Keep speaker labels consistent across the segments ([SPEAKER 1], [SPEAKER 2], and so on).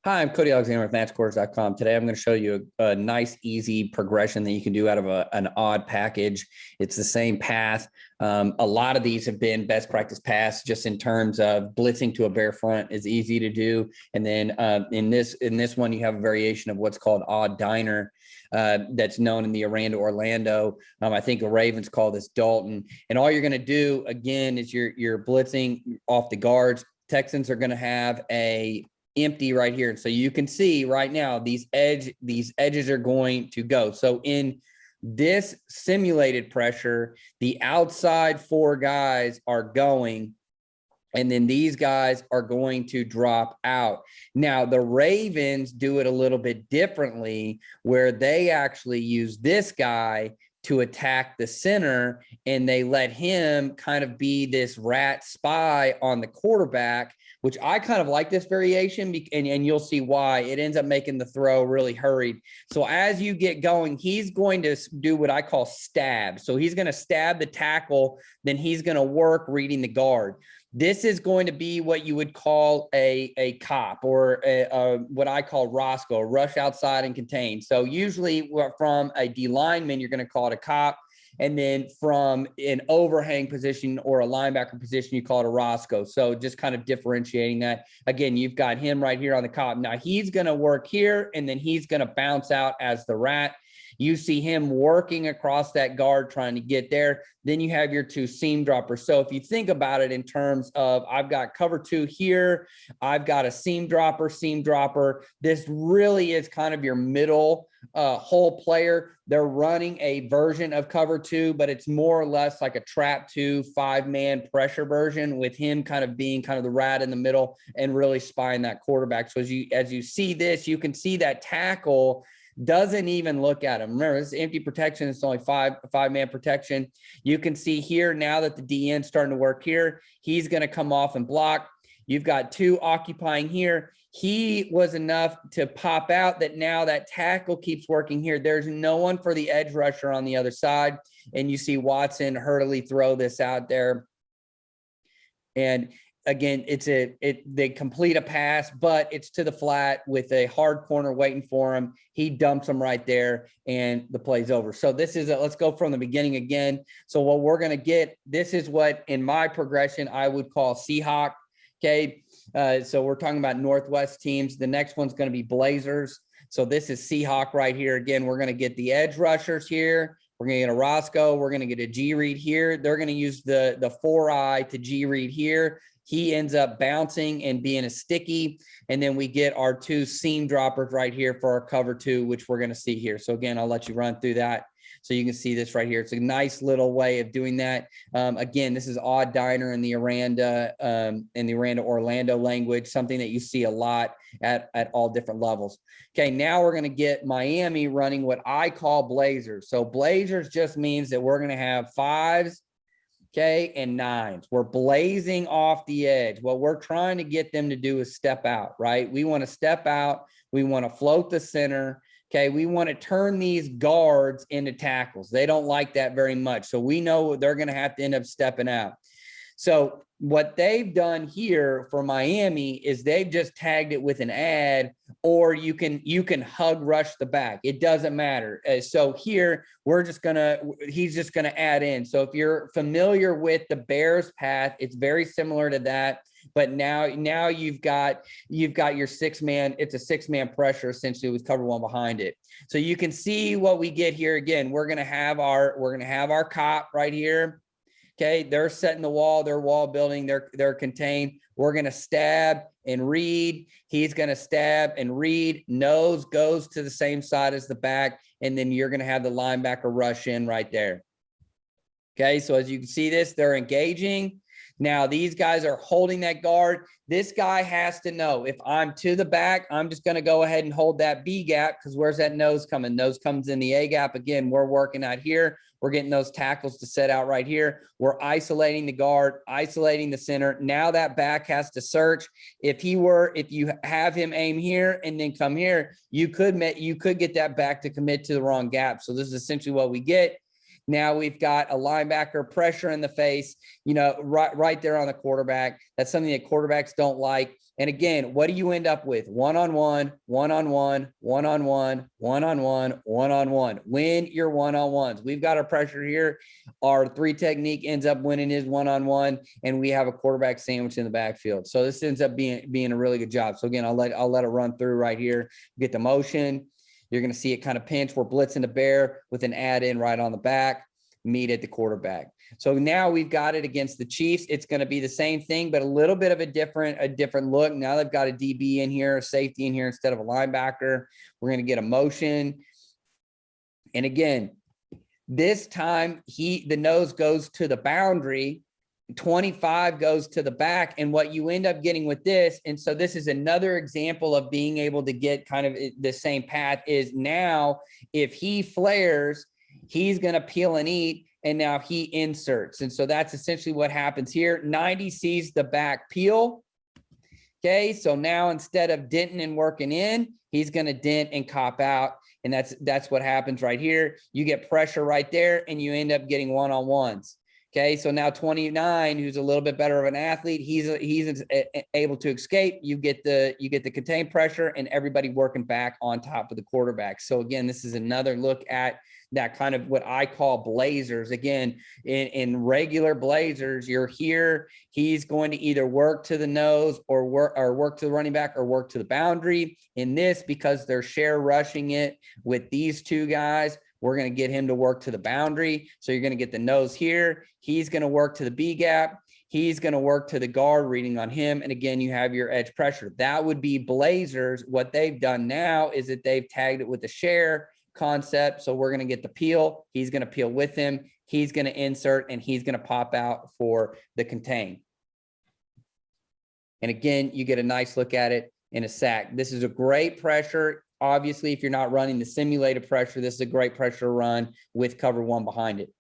[SPEAKER 1] Hi, I'm Cody Alexander with MatchQuarters.com. Today, I'm going to show you a nice, easy progression that you can do out of an odd package. It's the same path. A lot of these have been best practice paths just in terms of blitzing to a bare front is easy to do. And then in this one, you have a variation of what's called odd diner that's known in the Orlando. I think the Ravens call this Dalton. And all you're going to do, again, is you're blitzing off the guards. Texans are going to have a empty right here. And so you can see right now, these edges are going to go. So in this simulated pressure, the outside four guys are going, and then these guys are going to drop out. Now, the Ravens do it a little bit differently, where they actually use this guy to attack the center, and they let him kind of be this rat spy on the quarterback, which I kind of like this variation, and you'll see why. It ends up making the throw really hurried. So as you get going, he's going to do what I call stab. So he's going to stab the tackle, then he's going to work reading the guard. This is going to be what you would call a cop, or what I call Roscoe, rush outside and contain. So usually from a D lineman, you're going to call it a cop. And then from an overhang position or a linebacker position, you call it a Roscoe. So just kind of differentiating that. Again, you've got him right here on the cop. Now he's going to work here, and then he's going to bounce out as the rat. You see him working across that guard, trying to get there. Then you have your two seam droppers. So if you think about it in terms of, I've got cover two here, I've got a seam dropper. This really is kind of your middle hole player. They're running a version of cover two, but it's more or less like a trap two, 5-man pressure version, with him kind of being kind of the rat in the middle and really spying that quarterback. So as you see this, you can see that tackle doesn't even look at him. Remember, this is empty protection. It's only five-man protection. You can see here now that the DN's starting to work here. He's going to come off and block. You've got two occupying here. He was enough to pop out that now that tackle keeps working here. There's no one for the edge rusher on the other side. And you see Watson hurriedly throw this out there. And again, they complete a pass, but it's to the flat with a hard corner waiting for him. He dumps him right there, and the play's over. So this is let's go from the beginning again. So what we're going to get, this is what in my progression I would call Seahawk. Okay. So we're talking about Northwest teams. The next one's going to be Blazers. So this is Seahawk right here. Again, we're going to get the edge rushers here. We're going to get a Roscoe. We're going to get a G read here. They're going to use the 4-eye to G read here. He ends up bouncing and being a sticky. And then we get our two seam droppers right here for our cover two, which we're going to see here. So again, I'll let you run through that so you can see this right here. It's a nice little way of doing that. Again, this is odd diner in the Orlando language, something that you see a lot at all different levels. Okay, now we're going to get Miami running what I call Blazers. So Blazers just means that we're going to have 5s, okay, and 9s. We're blazing off the edge. What we're trying to get them to do is step out, right? We want to step out. We want to float the center. Okay, we want to turn these guards into tackles. They don't like that very much. So we know they're going to have to end up stepping out. So what they've done here for Miami is they've just tagged it with an ad, or you can hug rush the back. It doesn't matter. So here he's just gonna add in. So if you're familiar with the Bears path, it's very similar to that. But now you've got your 6-man. It's a 6-man pressure essentially with cover one behind it. So you can see what we get here. Again, we're gonna have our cop right here. Okay, they're setting the wall, they're wall building, they're contained. We're going to stab and read. He's going to stab and read. Nose goes to the same side as the back, and then you're going to have the linebacker rush in right there. Okay, so as you can see this, they're engaging. Now these guys are holding that guard. This guy has to know, if I'm to the back, I'm just going to go ahead and hold that B gap, because where's that nose coming? Nose comes in the A gap. Again, we're working out here. We're getting those tackles to set out right here. We're isolating the guard, isolating the center. Now that back has to search. If you have him aim here and then come here, you could get that back to commit to the wrong gap. So this is essentially what we get. Now we've got a linebacker pressure in the face, you know, right there on the quarterback. That's something that quarterbacks don't like. And again, what do you end up with? One-on-one, one-on-one, one-on-one, one-on-one, one-on-one. Win your one-on-ones. We've got our pressure here. Our 3 technique ends up winning his one-on-one, and we have a quarterback sandwich in the backfield. So this ends up being a really good job. So again, I'll let it run through right here. Get the motion. You're going to see it kind of pinch. We're blitzing the bear with an add-in right on the back. Meet at the quarterback. So now we've got it against the Chiefs. It's going to be the same thing, but a little bit of a different look. Now they've got a DB in here, a safety in here instead of a linebacker. We're going to get a motion. And again, this time the nose goes to the boundary. 25 goes to the back. And what you end up getting with this, and so this is another example of being able to get kind of the same path, is now if he flares, he's going to peel and eat, and now he inserts. And so that's essentially what happens here. 90 sees the back peel. Okay, so now instead of denting and working in, he's going to dent and cop out. And that's what happens right here. You get pressure right there, and you end up getting one-on-ones. Okay, so now 29, who's a little bit better of an athlete, he's able to escape. You get the contained pressure, and everybody working back on top of the quarterback. So again, this is another look at that kind of what I call blazers. Again, in regular blazers, you're here. He's going to either work to the nose or work to the running back or work to the boundary. In this, because they're share rushing it with these 2 guys, we're going to get him to work to the boundary. So you're going to get the nose here. He's going to work to the B gap. He's going to work to the guard reading on him. And again, you have your edge pressure. That would be blazers. What they've done now is that they've tagged it with the share concept. So we're going to get the peel. He's going to peel with him. He's going to insert, and he's going to pop out for the contain. And again, you get a nice look at it in a sack. This is a great pressure. Obviously, if you're not running the simulated pressure, this is a great pressure to run with cover 1 behind it.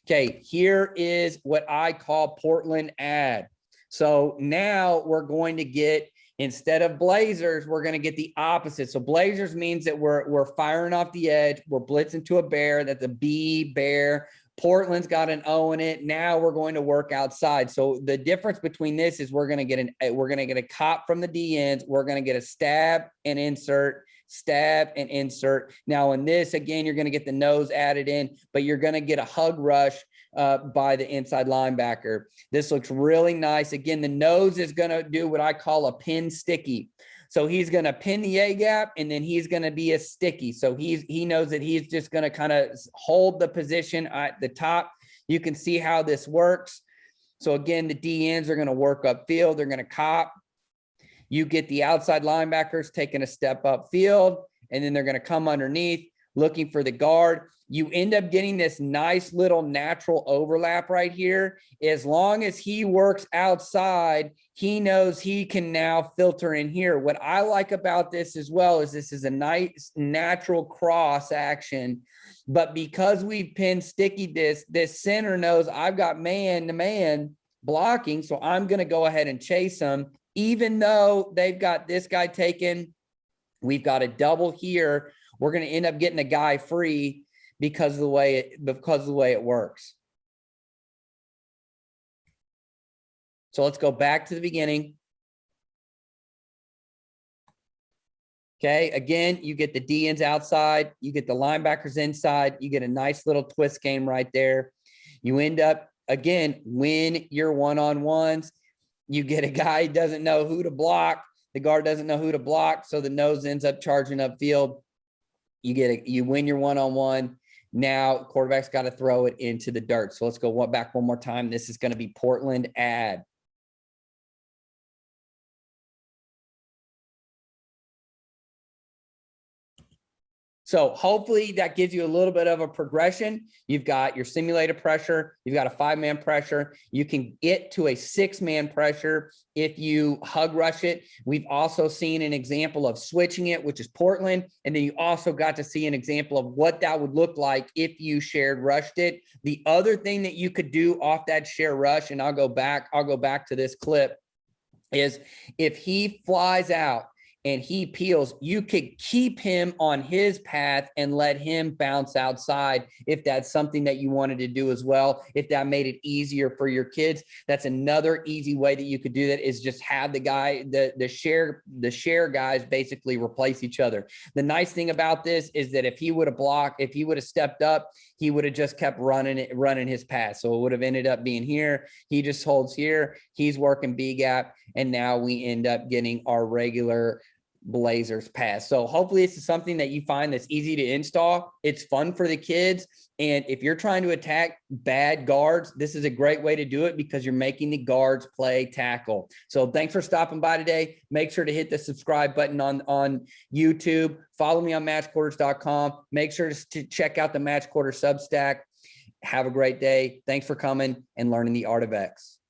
[SPEAKER 1] Okay, here is what I call Portland add. So now we're going to get, instead of blazers, we're going to get the opposite. So blazers means that we're firing off the edge. We're blitzing to a bear. That's a B bear. Portland's got an O in it. Now we're going to work outside. So the difference between this is we're going to get a cop from the D ends. We're going to get a stab and insert, stab and insert. Now in this, again, you're going to get the nose added in, but you're going to get a hug rush by the inside linebacker. This looks really nice. Again, the nose is going to do what I call a pin sticky. So he's going to pin the A gap, and then he's going to be a sticky. So he knows that he's just going to kind of hold the position at the top. You can see how this works. So again, the D ends are going to work upfield. They're going to cop. You get the outside linebackers taking a step upfield, and then they're going to come underneath looking for the guard. You end up getting this nice little natural overlap right here. As long as he works outside, he knows he can now filter in here. What I like about this as well is this is a nice natural cross action, but because we've pinned sticky this center knows I've got man-to-man blocking, so I'm going to go ahead and chase him. Even though they've got this guy taken, we've got a double here. We're going to end up getting a guy free because of the way it works. So let's go back to the beginning. Okay, again, you get the D ends outside, you get the linebackers inside, you get a nice little twist game right there. You end up, again, win your one-on-ones. You get a guy who doesn't know who to block. The guard doesn't know who to block, so the nose ends up charging upfield. You win your one-on-one. Now quarterback's got to throw it into the dirt. So let's go back one more time. This is going to be Portland add. So hopefully that gives you a little bit of a progression. You've got your simulated pressure. You've got a 5-man pressure. You can get to a 6-man pressure if you hug rush it. We've also seen an example of switching it, which is Portland. And then you also got to see an example of what that would look like if you shared rushed it. The other thing that you could do off that share rush, and I'll go back to this clip, is if he flies out and he peels, you could keep him on his path and let him bounce outside if that's something that you wanted to do as well. If that made it easier for your kids, that's another easy way that you could do that, is just have the share guys basically replace each other. The nice thing about this is that if he would have blocked, if he would have stepped up, he would have just kept running his pass. So it would have ended up being here. He just holds here. He's working B gap. And now we end up getting our regular Blazers pass. So hopefully this is something that you find that's easy to install. It's fun for the kids. And if you're trying to attack bad guards, this is a great way to do it because you're making the guards play tackle. So thanks for stopping by today. Make sure to hit the subscribe button on YouTube. Follow me on MatchQuarters.com. Make sure to check out the Match Quarter Substack. Have a great day. Thanks for coming and learning the art of X.